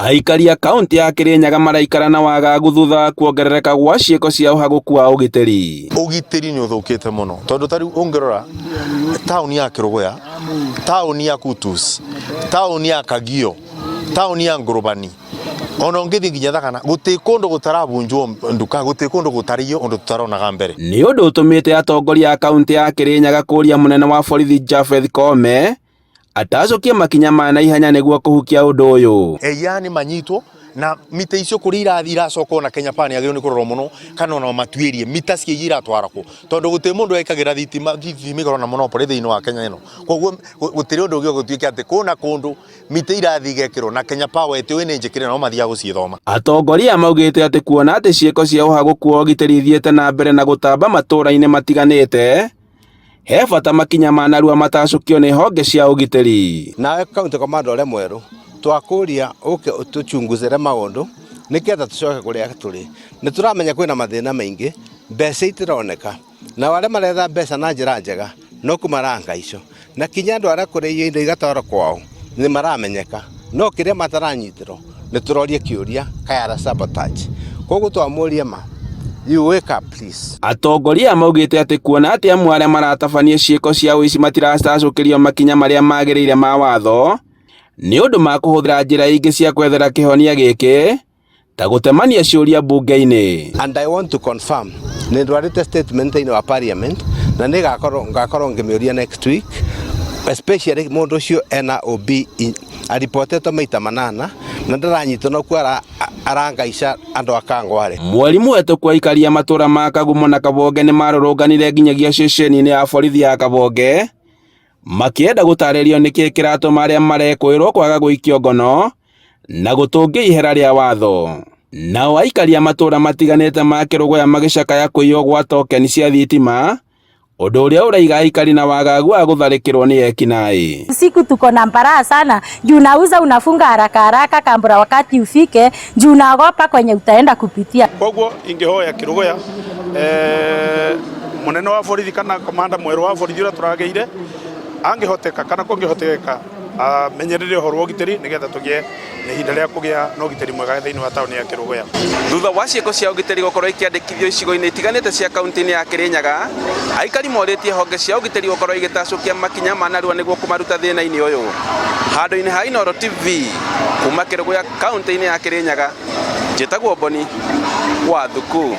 Aikari a kaunti ya Kirinyaga maraikara na wagagu thutha kuongerereka gwa ciiko cia uhaguku wa ugitiri. Ugitiri ni uthukite muno tondu tari ungirora tauni ya Kirogoya, tauni ya Kutus, tauni ya Kagio, tauni ya Ngurubani, ono ngithi nginya thakana guti kundu gutarabunjwo nduka, guti kundu gutariyo undu tutaronaga mbere. Ni undu utumite atongoria a kaunti ya Kirinyaga kuria munene wa borithi Japheth Koome atacokie makinya ma naihenya niguo kuhukia undu uyu. Yani manyitwo na mita icio kuri iracoka na Kenya Pan yagiro ni kurorwo muno kana ona matuirie mita cie iratwarako tondu guti mundu ekagira thitima igoro na monopoly thiini wa Kenya ino koguo gutiri undu ugio gutuike ati kuna kundu mita irathigekirwo na Kenya Power etiwe ni njikire no mathia guciithoma. Atongoria maugite ati kuona ati ciiko cia uhaguku wa ugitiri ithiete na mbere na gutamba matura-ini matiganite, he bata makinya ma narua matacukio ni honge cia ugitiri. Nawe kaunti komanda ule mweru twakuria uke utuchunguzire maundu niketha tucoke kuria turi ni turamenya kwina mathina maingi, mbeca itironeka na wale maretha mbeca na njira njega no kumaranga icio na kinya andu aria kuria indo igatwara kwao ni maramenyeka no kiria mataranyitiro ni turorie kiuria kayara sabotage koguo twamuria ma you wake up please. Atongoria maugite ati kuona ati amwe aria maratabania ciiko cia uici matiracacukirio makinya maria magiriire ma watho ni undu makuhuthira njira ingi cia kwethera kihonia giki ta gutemania ciuria bunge-ini. And I want to confirm ni ndwarite statement in our parliament na ni ngakorwo ngimiuria next week, especially mundu ucio ena OB aripotetwo maita manana na ndaranyitwo no kwara arangaica andu akangware. Mweri muhituku aikari a matura ma Kagumo na Kabonge ni marurunganire nginyagia ceceni-ini ya borithi ya Kabonge makienda gutaririo niki kiratuma aria marekwirwo kwaga guikio ngono na gutungia ihera ria watho. Nao aikari a matura matiganite ma Kirogoya magicakaya kuiywo gwa tokeni cia thitima, undu uria uraiga aikari na wagagu wa gutharikirwo ni ekinai. Siku tuko na mbara sana juu nauza unafunga haraka haraka kambura wakati ufike juu naogopa kwenye utaenda kupitia. Koguo ingihoya Kirogoya munene wa borithi kana komanda mweru wa borithi uria turageire angihoteka kana kungihoteka amenyerere uhoro wa ugitiri nigetha tugie ni ihinda ria kugia no ugitiri mwega thiini wa tauni ya Kirogoya. Thutha wa ciiko cia ugitiri gukorwo ikiandikithio icigo-ini itiganite cia kaunti-ini ya Kirinyaga, aikari moritie honge cia ugitiri gukorwo igitacukia makinya ma narua niguo kumaruta thina-ini uyu. Handu-ini ha Inooro TV kuma Kirogoya kaunti-ini ya Kirinyaga, njitagwo Boni wa Thuku.